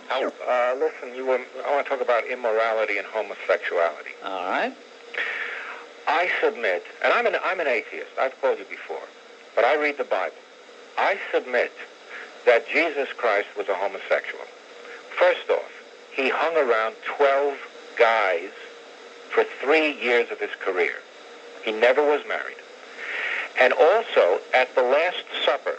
conversation. Listen, I want to talk about immorality and homosexuality. All right. I submit, and I'm an atheist. I've told you before, but I read the Bible. I submit that Jesus Christ was a homosexual. First off, he hung around 12 guys for 3 years of his career. He never was married. And also, at the Last Supper,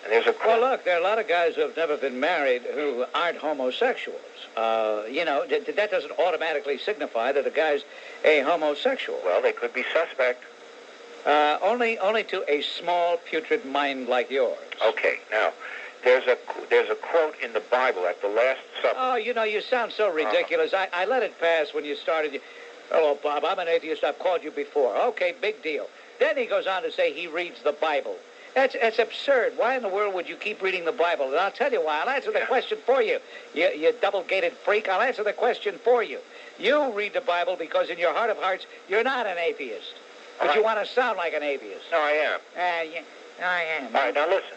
and there's a quote. Well, look, there are a lot of guys who have never been married who aren't homosexuals. That doesn't automatically signify that a guy's a homosexual. Well, they could be suspect. Only to a small, putrid mind like yours. Okay, now, there's a quote in the Bible at the Last Supper. Oh, you sound so ridiculous. I let it pass when you started. Hello, Bob, I'm an atheist. I've called you before. Okay, big deal. Then he goes on to say he reads the Bible. That's absurd. Why in the world would you keep reading the Bible? And I'll tell you why. I'll answer the question for you. You double-gaited freak. I'll answer the question for you. You read the Bible because in your heart of hearts, you're not an atheist. But you want to sound like an atheist. No, I am. I am. All right, now listen.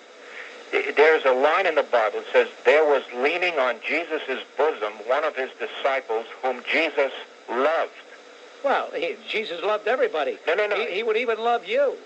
There's a line in the Bible that says, there was leaning on Jesus' bosom one of his disciples whom Jesus loved. Well, Jesus loved everybody. No. He would even love you.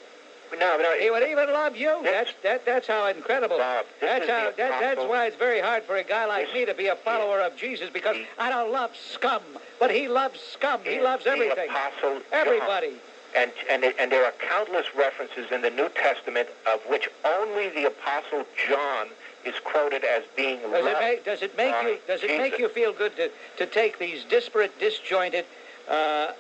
No. He would even love you. That's how incredible. Bob, that's why it's very hard for a guy like me to be a follower of Jesus, because I don't love scum, but he loves scum. He loves everything. Apostle everybody. John. And there are countless references in the New Testament of which only the Apostle John is quoted as being loved. Does it make you feel good to take these disparate, disjointed,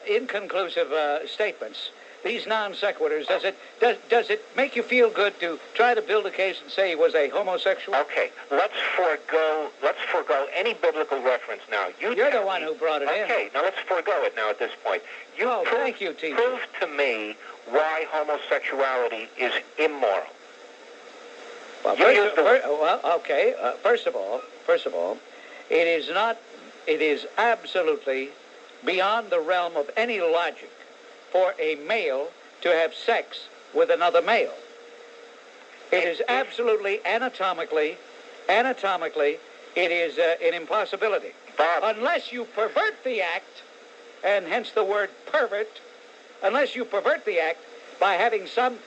inconclusive statements, these non sequiturs? Does it make you feel good to try to build a case and say he was a homosexual? Okay, let's forego any biblical reference now. You're the one who brought it in. Okay, now let's forego it now at this point. Thank you, T. Prove to me why homosexuality is immoral. Well, first of all, it is not. It is absolutely beyond the realm of any logic for a male to have sex with another male. It is absolutely anatomically, it is an impossibility. Bob. Unless you pervert the act, and hence the word pervert, unless you pervert the act by having some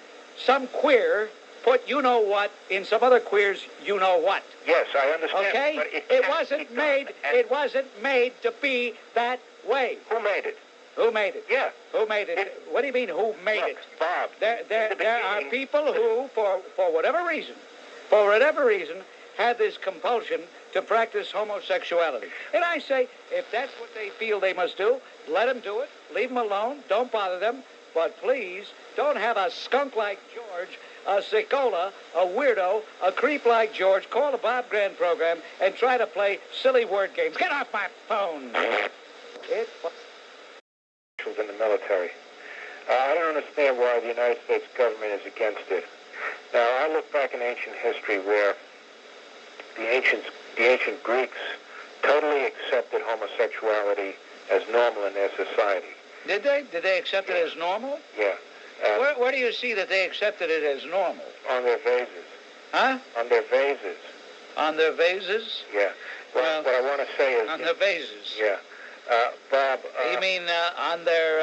queer put you-know-what in some other queer's you-know-what. Yes, I understand. Okay? But it wasn't made to be that way. Who made it? Who made it? Yeah. Who made it? What do you mean, who made it? Bob. There are people who, for whatever reason, have this compulsion to practice homosexuality. And I say, if that's what they feel they must do, let them do it. Leave them alone. Don't bother them. But please, don't have a skunk like George, a sickola, a weirdo, a creep like George call the Bob Grant program and try to play silly word games. Get off my phone. In the military. I don't understand why the United States government is against it. Now, I look back in ancient history where the ancient Greeks totally accepted homosexuality as normal in their society. Did they? Did they accept it as normal? Yeah. Where do you see that they accepted it as normal? On their vases. Huh? On their vases. On their vases? Yeah. Well, what I want to say is... On the vases? Yeah. Bob... you mean on their...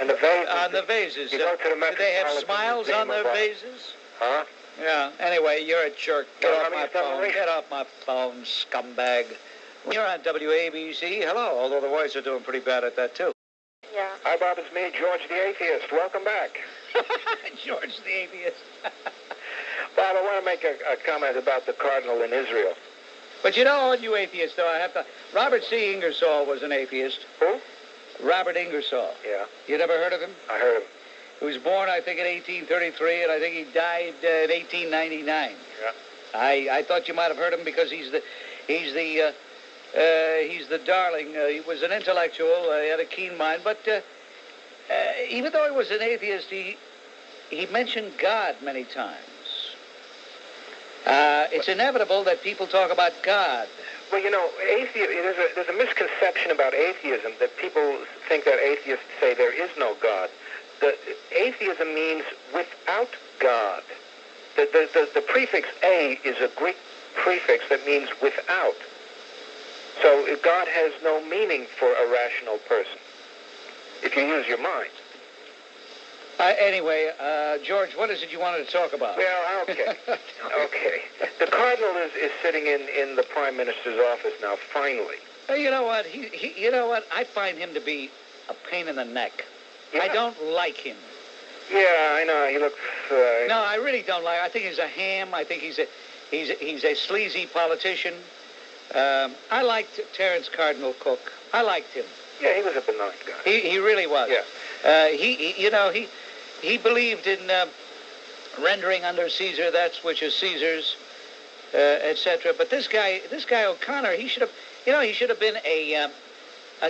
on the vases. On the vases. You go to the do they have smiles on their vases? Huh? Yeah. Anyway, you're a jerk. Get off my phone. Get off my phone, scumbag. You're on WABC. Hello, although the voice are doing pretty bad at that, too. Yeah. Hi, Bob. It's me, George the Atheist. Welcome back. George the Atheist. Bob, I want to make a comment about the cardinal in Israel. But you know, all you atheists, though, I have to... Robert C. Ingersoll was an atheist. Who? Robert Ingersoll. Yeah. You never heard of him? I heard him. He was born, I think, in 1833, and I think he died in 1899. Yeah. I thought you might have heard him because he's the darling. He was an intellectual. He had a keen mind. But even though he was an atheist, he mentioned God many times. It's inevitable that people talk about God. Well, you know, there's a misconception about atheism that people think that atheists say there is no God. Atheism means without God. The prefix a is a Greek prefix that means without. God has no meaning for a rational person if you use your mind. Anyway, George, what is it you wanted to talk about? Well, okay. Okay. The Cardinal is sitting in the Prime Minister's office now, finally. You know what? You know what? I find him to be a pain in the neck. Yeah. I don't like him. Yeah, I know. He looks... No, I really don't like him. I think he's a ham. I think he's a sleazy politician. I liked Terence Cardinal Cook. I liked him. Yeah, he was a benign guy. He really was. Yeah. He believed in rendering under Caesar that which is Caesar's, etc. But this guy O'Connor, he should have been a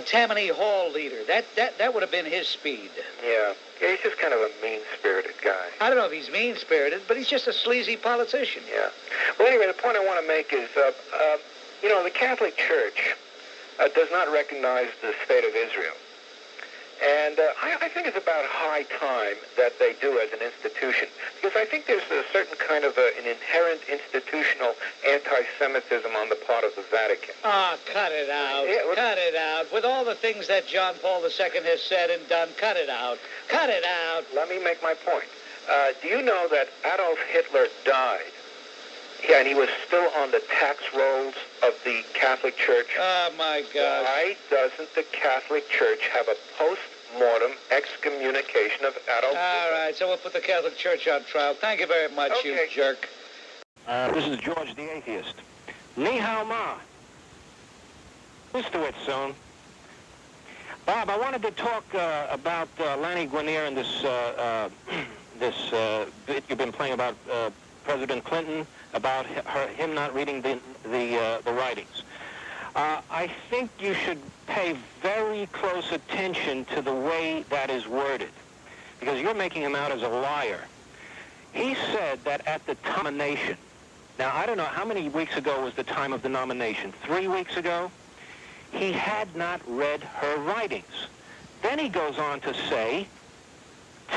Tammany Hall leader. That would have been his speed. Yeah. Yeah, he's just kind of a mean-spirited guy. I don't know if he's mean-spirited, but he's just a sleazy politician. Yeah. Well, anyway, the point I want to make is, the Catholic Church does not recognize the state of Israel. And I think it's about high time that they do as an institution, because I think there's a certain kind of an inherent institutional anti-Semitism on the part of the Vatican. Ah, cut it out. Yeah, cut it out. With all the things that John Paul II has said and done, cut it out. Cut it out. Let me make my point. Do you know that Adolf Hitler died? Yeah, and he was still on the tax rolls of the Catholic Church. Oh, my God. Why doesn't the Catholic Church have a post-mortem excommunication of Adolf Hitler? All right, so we'll put the Catholic Church on trial. Thank you very much, okay. You jerk. This is George the Atheist. Ni hao ma. Listen to it soon. Bob, I wanted to talk about Lanny Guinier and this bit you've been playing about President Clinton, about him not reading the writings. I think you should pay very close attention to the way that is worded, because you're making him out as a liar. He said that at the nomination, now I don't know how many weeks ago was the time of the nomination, 3 weeks ago, he had not read her writings. Then he goes on to say,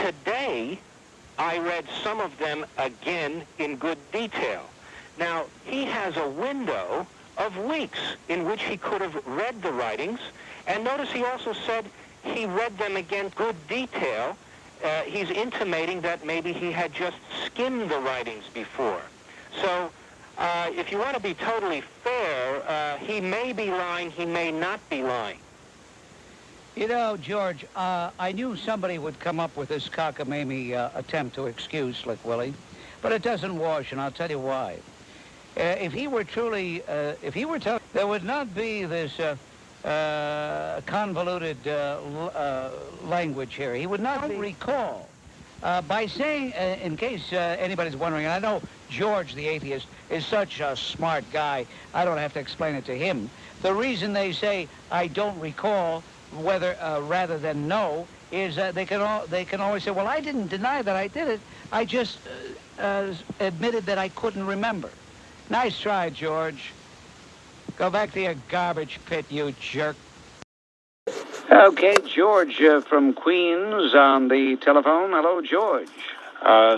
today I read some of them again in good detail. Now, he has a window of weeks in which he could have read the writings, and notice he also said he read them again good detail. He's intimating that maybe he had just skimmed the writings before. So, if you want to be totally fair, he may be lying, he may not be lying. You know, George, I knew somebody would come up with this cockamamie attempt to excuse Slick Willie, but it doesn't wash, and I'll tell you why. If he were truly, there would not be this convoluted language here. He would not recall. By saying, in case anybody's wondering, and I know George the Atheist is such a smart guy, I don't have to explain it to him. The reason they say, I don't recall, whether rather than no, is they can always say, well, I didn't deny that I did it. I just admitted that I couldn't remember. Nice try, George. Go back to your garbage pit, you jerk. Okay, George from Queens on the telephone. Hello, George.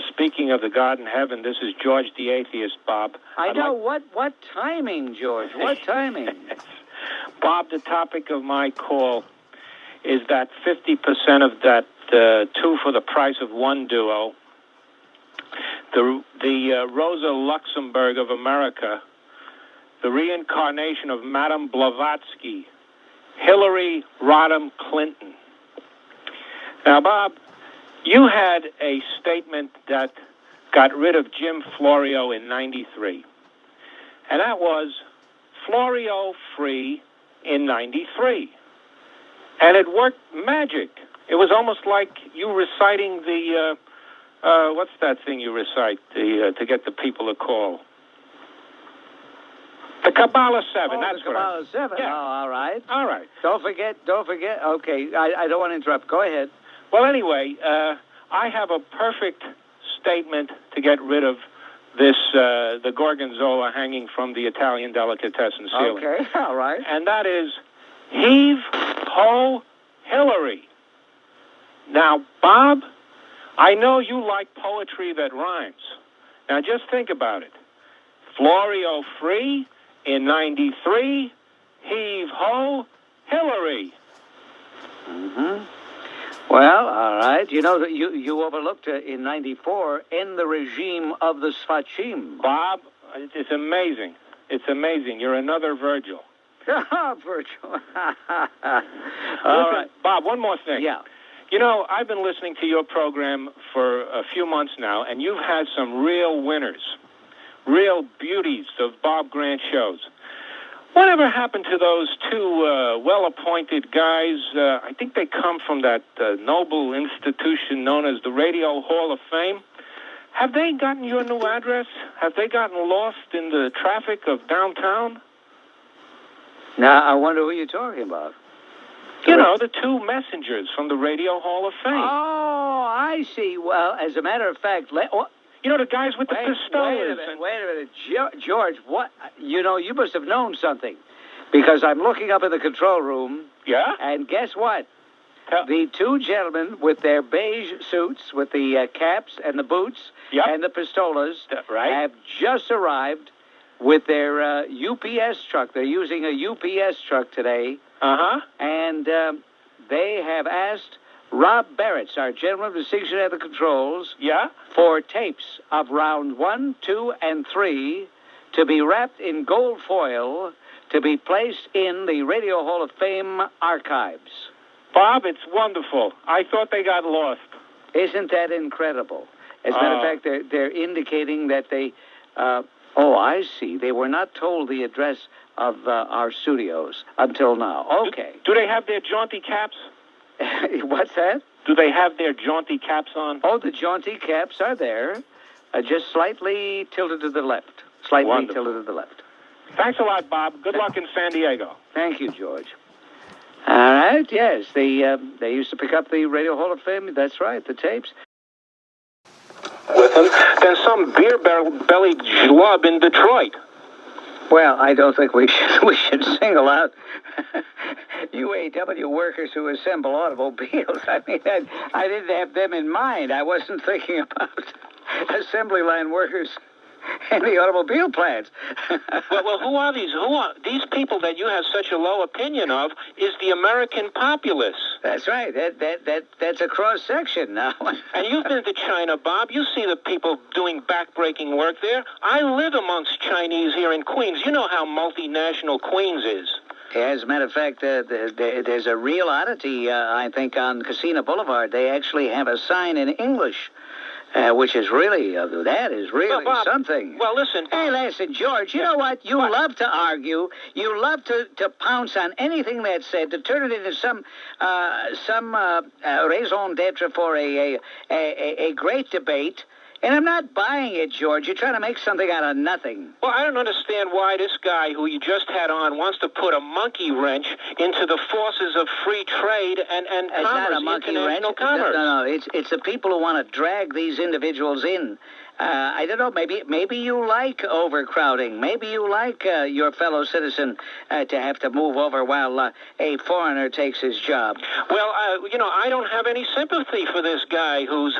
Speaking of the God in heaven, this is George the Atheist, Bob. I know. What timing, George? What timing? Bob, the topic of my call is that 50% of that two for the price of one duo, the Rosa Luxemburg of America, the reincarnation of Madame Blavatsky, Hillary Rodham Clinton. Now, Bob, you had a statement that got rid of Jim Florio in '93, and that was Florio free in '93. And it worked magic. It was almost like you reciting the, what's that thing you recite to get the people to call? The Kabbalah 7. That's the Kabbalah 7. Yeah. Oh, all right. All right. Don't forget. Okay, I don't want to interrupt. Go ahead. Well, anyway, I have a perfect statement to get rid of this, the Gorgonzola hanging from the Italian delicatessen ceiling. Okay, all right. And that is, heave ho Hillary. Now, Bob, I know you like poetry that rhymes. Now, just think about it. Florio free in '93, heave-ho, Hillary. Mm-hmm. Well, all right. You know, that you overlooked in 94, end the regime of the Sfachim. Bob, it's amazing. It's amazing. You're another Virgil. Virgil. All right. Bob, one more thing. Yeah. You know, I've been listening to your program for a few months now, and you've had some real winners, real beauties of Bob Grant shows. Whatever happened to those two well-appointed guys? I think they come from that noble institution known as the Radio Hall of Fame. Have they gotten your new address? Have they gotten lost in the traffic of downtown? Now, I wonder who you're talking about. You know, the two messengers from the Radio Hall of Fame. Oh, I see. Well, as a matter of fact, you know, the guys with the pistolas. Wait a minute. George, what? You know, you must have known something. Because I'm looking up in the control room. Yeah? And guess what? The two gentlemen with their beige suits, with the caps and the boots and the pistolas, have just arrived with their UPS truck. They're using a UPS truck today. Uh-huh. And they have asked Rob Barretts, our gentleman of distinction at the controls, for tapes of round 1, 2, and 3 to be wrapped in gold foil to be placed in the Radio Hall of Fame archives. Bob, it's wonderful. I thought they got lost. Isn't that incredible? As a matter of fact, they're indicating that they... I see. They were not told the address of our studios until now. Okay. Do they have their jaunty caps? What's that? Do they have their jaunty caps on? Oh, the jaunty caps are there, just slightly tilted to the left. Slightly tilted to the left. Thanks a lot, Bob. Good luck in San Diego. Thank you, George. All right, yes. They used to pick up the Radio Hall of Fame. That's right, the tapes. With him than some beer-bellied schlub in Detroit. Well, I don't think we should single out UAW workers who assemble automobiles. I mean, I didn't have them in mind. I wasn't thinking about assembly line workers in the automobile plants. well, who are these? These people that you have such a low opinion of? Is the American populace? That's right. That's a cross section now. And you've been to China, Bob. You see the people doing backbreaking work there. I live amongst Chinese here in Queens. You know how multinational Queens is. As a matter of fact, there's a real oddity, I think, on Casino Boulevard. They actually have a sign in English. Which is really, that is really Bob, something. Well, listen. Hey, listen, George, you know what? You love to argue. You love to pounce on anything that's said, to turn it into some raison d'etre for a great debate. And I'm not buying it, George. You're trying to make something out of nothing. Well, I don't understand why this guy who you just had on wants to put a monkey wrench into the forces of free trade and it's commerce, not a monkey international wrench. commerce. No. It's the people who want to drag these individuals in. I don't know. Maybe you like overcrowding. Maybe you like your fellow citizen to have to move over while a foreigner takes his job. Well, I don't have any sympathy for this guy whose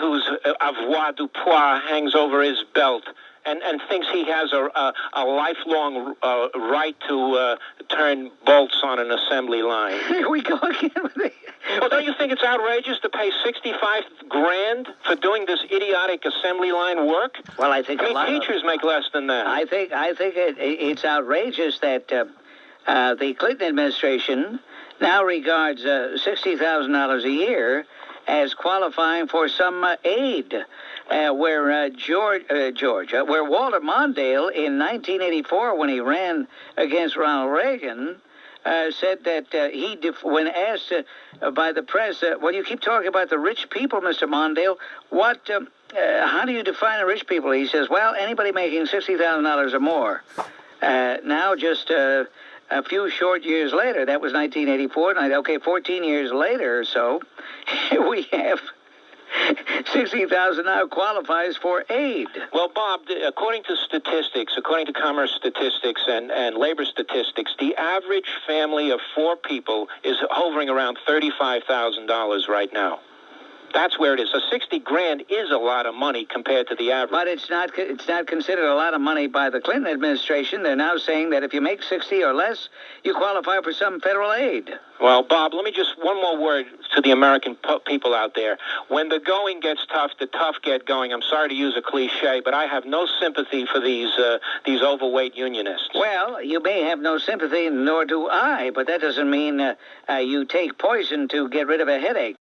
avoir du poids hangs over his belt and thinks he has a lifelong right to turn bolts on an assembly line. Here we go again with it. Well, don't you think it's outrageous to pay $65,000 for doing this idiotic assembly line work? Well, I think teachers make less than that. I think it's outrageous that the Clinton administration now regards $60,000 a year as qualifying for some aid, where where Walter Mondale in 1984, when he ran against Ronald Reagan, said that when asked by the press, well, you keep talking about the rich people, Mr. Mondale. How do you define a rich people? He says, well, anybody making $60,000 or more. Now, just a few short years later, that was 1984. 14 years later or so, we have 60,000 now qualifies for aid. Well, Bob, according to commerce statistics and labor statistics, the average family of 4 people is hovering around $35,000 right now. That's where it is. So 60 grand is a lot of money compared to the average. But it's not considered a lot of money by the Clinton administration. They're now saying that if you make 60 or less, you qualify for some federal aid. Well, Bob, let me just one more word to the American people out there. When the going gets tough, the tough get going. I'm sorry to use a cliche, but I have no sympathy for these overweight unionists. Well, you may have no sympathy, nor do I, but that doesn't mean you take poison to get rid of a headache.